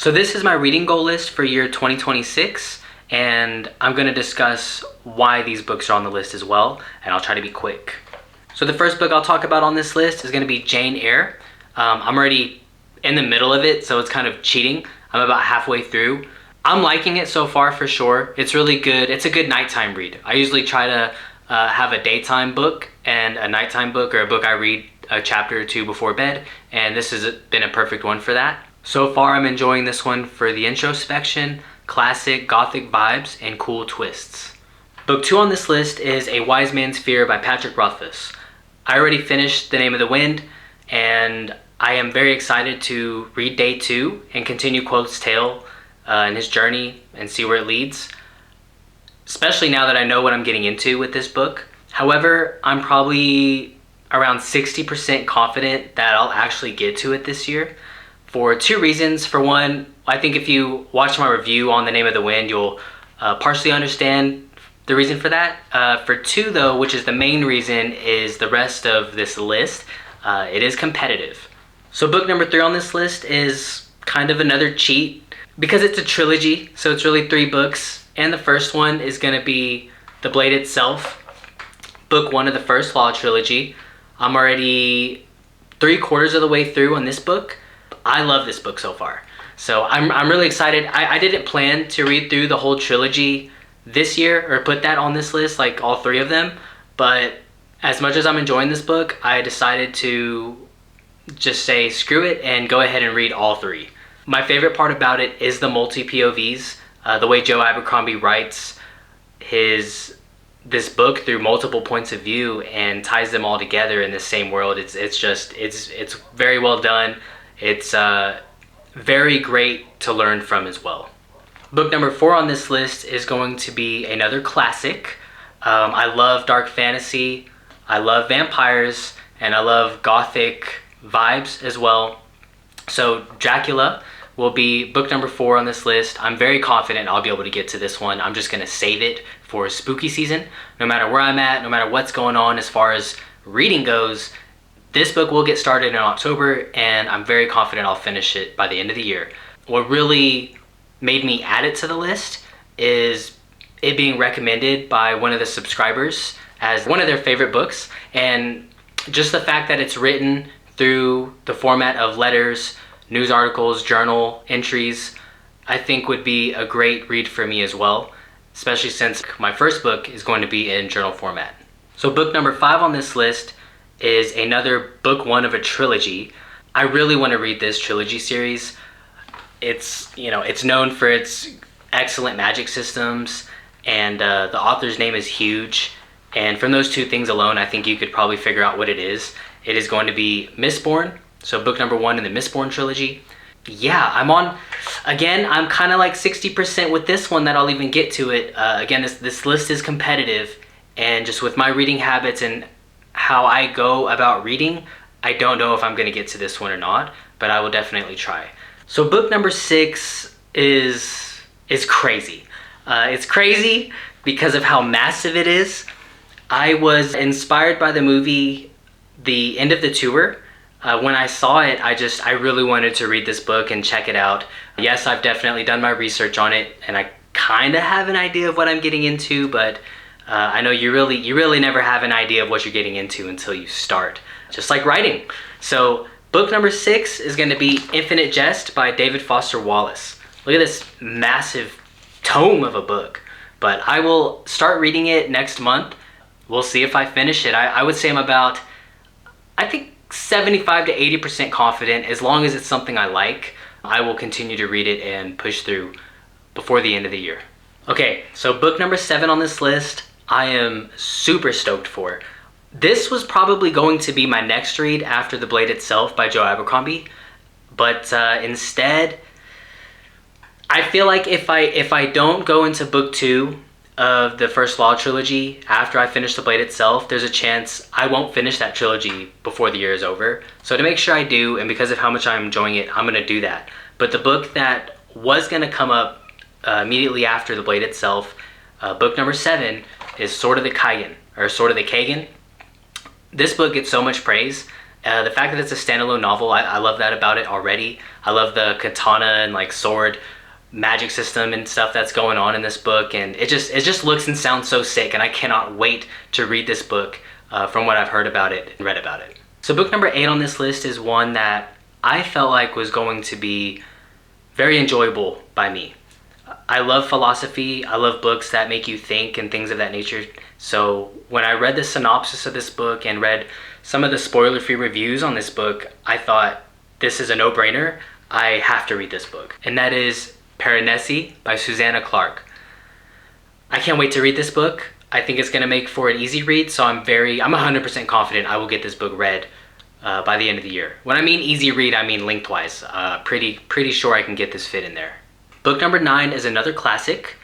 So this is my reading goal list for year 2026, and I'm going to discuss why these books are on the list as well, and I'll try to be quick. So the first book I'll talk about on this list is going to be Jane Eyre. I'm already in the middle of it, so it's kind of cheating. I'm about halfway through. I'm liking it so far for sure. It's really good. It's a good nighttime read. I usually try to have a daytime book and a nighttime book, or a book I read a chapter or two before bed, and this has been a perfect one for that. So far I'm enjoying this one for the introspection, classic gothic vibes, and cool twists. Book 2 on this list is A Wise Man's Fear by Patrick Rothfuss. I already finished The Name of the Wind, and I am very excited to read day 2 and continue Quoth's tale and his journey and see where it leads, especially now that I know what I'm getting into with this book. However, I'm probably around 60% confident that I'll actually get to it this year for 2 reasons. For one, I think if you watch my review on The Name of the Wind, you'll partially understand the reason for that. For 2 though, which is the main reason, is the rest of this list. It is competitive. So book number 3 on this list is kind of another cheat because it's a trilogy, so it's really 3 books, and the first one is going to be The Blade itself, book 1 of the First Law trilogy. I'm already 3/4 of the way through on this book. I love this book so far, so I'm really excited. I didn't plan to read through the whole trilogy this year or put that on this list, like all 3 of them, but as much as I'm enjoying this book, I decided to just say screw it and go ahead and read all 3. My favorite part about it is the multi-POVs, the way Joe Abercrombie writes this book through multiple points of view and ties them all together in the same world. It's very well done. It's very great to learn from as well. Book number 4 on this list is going to be another classic. I love dark fantasy, I love vampires, and I love gothic vibes as well. So Dracula will be book number 4 on this list. I'm very confident I'll be able to get to this one. I'm just gonna save it for spooky season. No matter where I'm at, no matter what's going on as far as reading goes, this book will get started in October, and I'm very confident I'll finish it by the end of the year. What really made me add it to the list is it being recommended by one of the subscribers as one of their favorite books, and just the fact that it's written through the format of letters, news articles, journal entries, I think would be a great read for me as well, especially since my first book is going to be in journal format. So book number 5 on this list is another book 1 of a trilogy. I really want to read this trilogy series. It's known for its excellent magic systems, and the author's name is huge, and from those 2 things alone, I think you could probably figure out what it is. It is going to be Mistborn, so book number 1 in the Mistborn trilogy. Yeah, I'm kind of like 60% with this one that I'll even get to it. Again, this list is competitive, and just with my reading habits and how I go about reading, I don't know if I'm going to get to this one or not, but I will definitely try. So book number 6 is crazy. It's crazy because of how massive it is. I was inspired by the movie The End of the Tour. When I saw it, I really wanted to read this book and check it out. Yes, I've definitely done my research on it, and I kind of have an idea of what I'm getting into, but I know you really never have an idea of what you're getting into until you start, just like writing. So book number 6 is going to be Infinite Jest by David Foster Wallace. Look at this massive tome of a book, but I will start reading it next month. We'll see if I finish it. I would say I'm about, I think, 75 to 80% confident. As long as it's something I like, I will continue to read it and push through before the end of the year. Okay, so book number 7 on this list, I am super stoked for. This was probably going to be my next read after The Blade itself by Joe Abercrombie, but instead, I feel like if I don't go into book 2 of the First Law trilogy after I finish The Blade itself, there's a chance I won't finish that trilogy before the year is over. So to make sure I do, and because of how much I'm enjoying it, I'm going to do that. But the book that was going to come up immediately after The Blade itself, book number 7, is Sword of the Kagan, or Sword of the Kagan. This book gets so much praise, The fact that it's a standalone novel, I love that about it already. I love the katana and like sword magic system and stuff that's going on in this book, and it just looks and sounds so sick, and I cannot wait to read this book from what I've heard about it and read about it. So book number 8 on this list is one that I felt like was going to be very enjoyable by me. I love philosophy. I love books that make you think and things of that nature. So when I read the synopsis of this book and read some of the spoiler-free reviews on this book, I thought, this is a no-brainer. I have to read this book. And that is Piranesi by Susanna Clarke. I can't wait to read this book. I think it's going to make for an easy read, so I'm 100% confident I will get this book read by the end of the year. When I mean easy read, I mean lengthwise. Pretty sure I can get this fit in there. Book number 9 is another classic.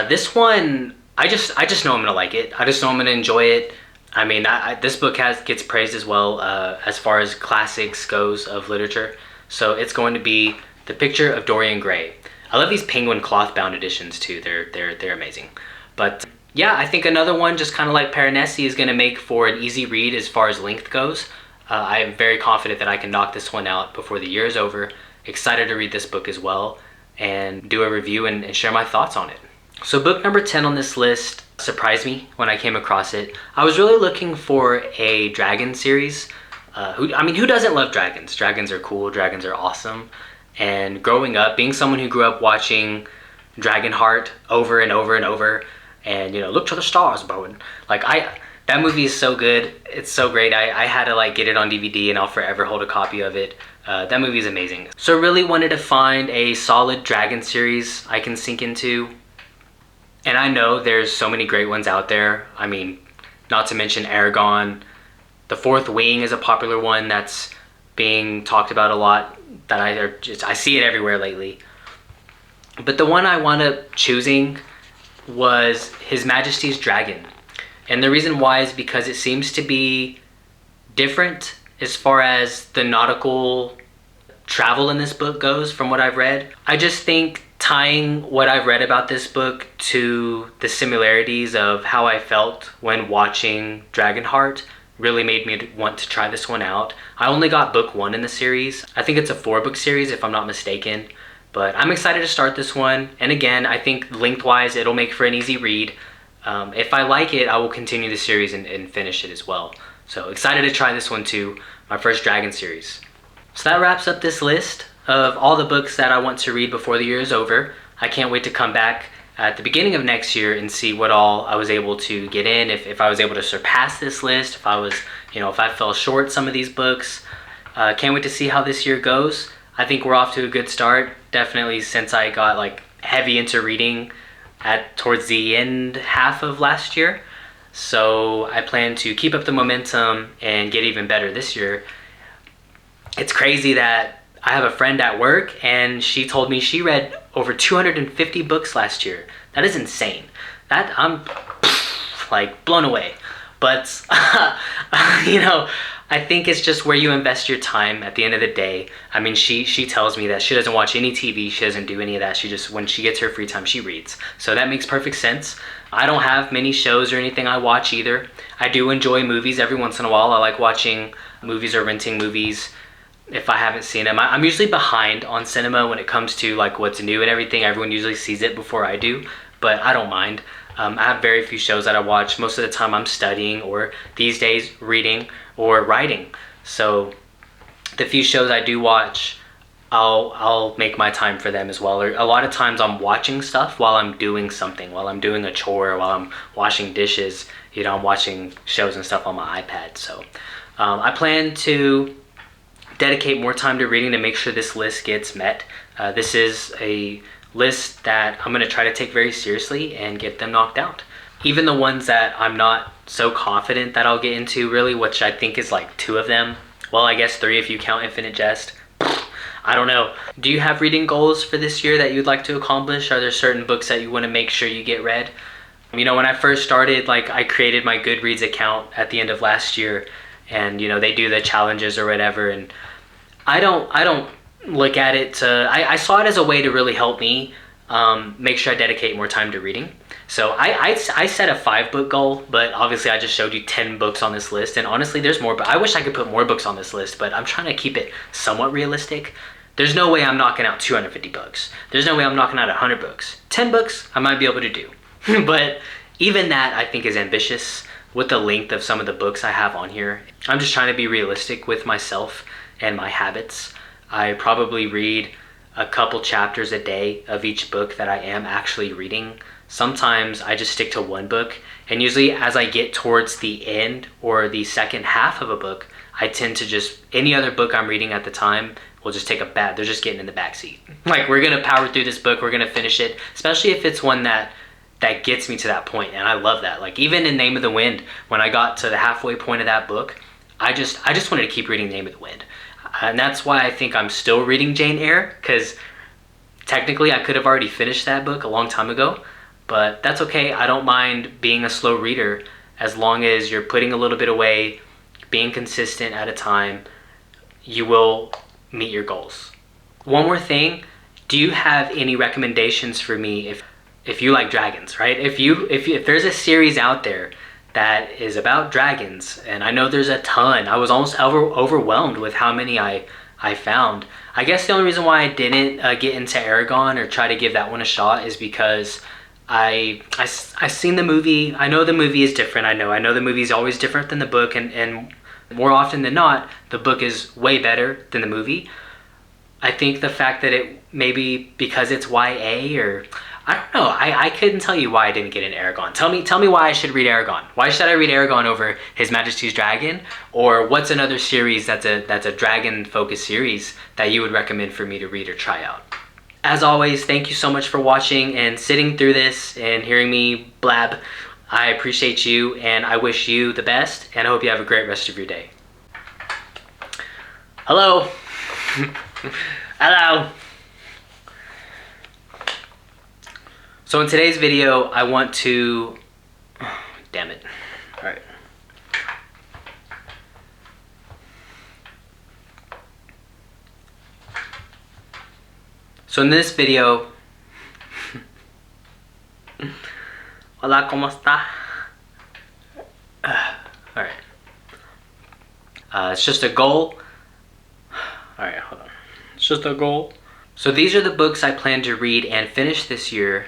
This one, I just know I'm gonna like it. I just know I'm gonna enjoy it. I mean, this book gets praised as well as far as classics goes of literature. So it's going to be The Picture of Dorian Gray. I love these penguin cloth bound editions too. They're amazing. But yeah, I think another one just kind of like Piranesi is gonna make for an easy read as far as length goes. I am very confident that I can knock this one out before the year is over. Excited to read this book as well and do a review and share my thoughts on it. So book number 10 on this list surprised me when I came across it. I was really looking for a dragon series. Who doesn't love dragons? Dragons are cool, dragons are awesome. And growing up, being someone who grew up watching Dragonheart over and over and over, and look to the stars, Bowen. Like that movie is so good. It's so great. I had to like get it on DVD, and I'll forever hold a copy of it. That movie is amazing. So really wanted to find a solid dragon series I can sink into. And I know there's so many great ones out there. I mean, not to mention Aragon. The Fourth Wing is a popular one that's being talked about a lot. That I see it everywhere lately. But the one I wound up choosing was His Majesty's Dragon. And the reason why is because it seems to be different as far as the nautical travel in this book goes from what I've read. I just think tying what I've read about this book to the similarities of how I felt when watching Dragonheart really made me want to try this one out. I only got book 1 in the series. I think it's a 4-book series if I'm not mistaken. But I'm excited to start this one. And again, I think lengthwise it'll make for an easy read. If I like it, I will continue the series and finish it as well. So excited to try this one too, my first dragon series. So that wraps up this list of all the books that I want to read before the year is over. I can't wait to come back at the beginning of next year and see what all I was able to get in, if I was able to surpass this list, if I fell short some of these books. Can't wait to see how this year goes. I think we're off to a good start, definitely since I got like heavy into reading towards the end half of last year. So I plan to keep up the momentum and get even better this year. It's crazy that I have a friend at work and she told me she read over 250 books last year. That is insane. That I'm like blown away. But I think it's just where you invest your time at the end of the day. I mean, she tells me that she doesn't watch any TV, she doesn't do any of that. She just, when she gets her free time, she reads. So that makes perfect sense. I don't have many shows or anything I watch either. I do enjoy movies every once in a while. I like watching movies or renting movies if I haven't seen them. I'm usually behind on cinema when it comes to like what's new and everything. Everyone usually sees it before I do, but I don't mind. I have very few shows that I watch. Most of the time I'm studying, or these days reading or writing. So the few shows I do watch, I'll make my time for them as well. Or a lot of times I'm watching stuff while I'm doing something, while I'm doing a chore, while I'm washing dishes. I'm watching shows and stuff on my iPad. So I plan to dedicate more time to reading to make sure this list gets met. This is a list that I'm going to try to take very seriously and get them knocked out. Even the ones that I'm not so confident that I'll get into, really, which I think is like 2 of them. Well, I guess 3 if you count Infinite Jest. I don't know. Do you have reading goals for this year that you'd like to accomplish? Are there certain books that you want to make sure you get read? When I first started, I created my Goodreads account at the end of last year, and they do the challenges or whatever, and I don't look at it I saw it as a way to really help me make sure I dedicate more time to reading. So I set a 5-book goal, but obviously I just showed you 10 books on this list, and honestly there's more, but I wish I could put more books on this list, but I'm trying to keep it somewhat realistic. There's no way I'm knocking out 250 books. There's no way I'm knocking out 100 books. 10 books I might be able to do. But even that I think is ambitious with the length of some of the books I have on here. I'm just trying to be realistic with myself and my habits. I probably read a couple chapters a day of each book that I am actually reading. Sometimes I just stick to one book, and usually as I get towards the end or the second half of a book, I tend to just, any other book I'm reading at the time will just take a back, they're just getting in the back seat. Like, we're gonna power through this book, we're gonna finish it, especially if it's one that gets me to that point, and I love that. Like, even in Name of the Wind, when I got to the halfway point of that book, I just wanted to keep reading Name of the Wind. And that's why I think I'm still reading Jane Eyre, because technically I could have already finished that book a long time ago, but that's okay. I don't mind being a slow reader as long as you're putting a little bit away, being consistent at a time, you will meet your goals. One more thing, do you have any recommendations for me if you like dragons, right? If there's a series out there that is about dragons, and I know there's a ton. I was almost overwhelmed with how many I found. I guess the only reason why I didn't get into Aragon or try to give that one a shot is because I seen the movie. I know the movie is different. I know the movie is always different than the book, and more often than not, the book is way better than the movie. I think the fact that it maybe because it's YA, or I don't know. I couldn't tell you why I didn't get in Aragon. Tell me why I should read Aragon. Why should I read Aragon over His Majesty's Dragon? Or what's another series that's a dragon-focused series that you would recommend for me to read or try out? As always, thank you so much for watching and sitting through this and hearing me blab. I appreciate you, and I wish you the best, and I hope you have a great rest of your day. Hello. Hello. So in today's video, I want to, damn it. All right. So in this video, hola, ¿cómo está? All right. It's just a goal. All right, hold on. It's just a goal. So these are the books I plan to read and finish this year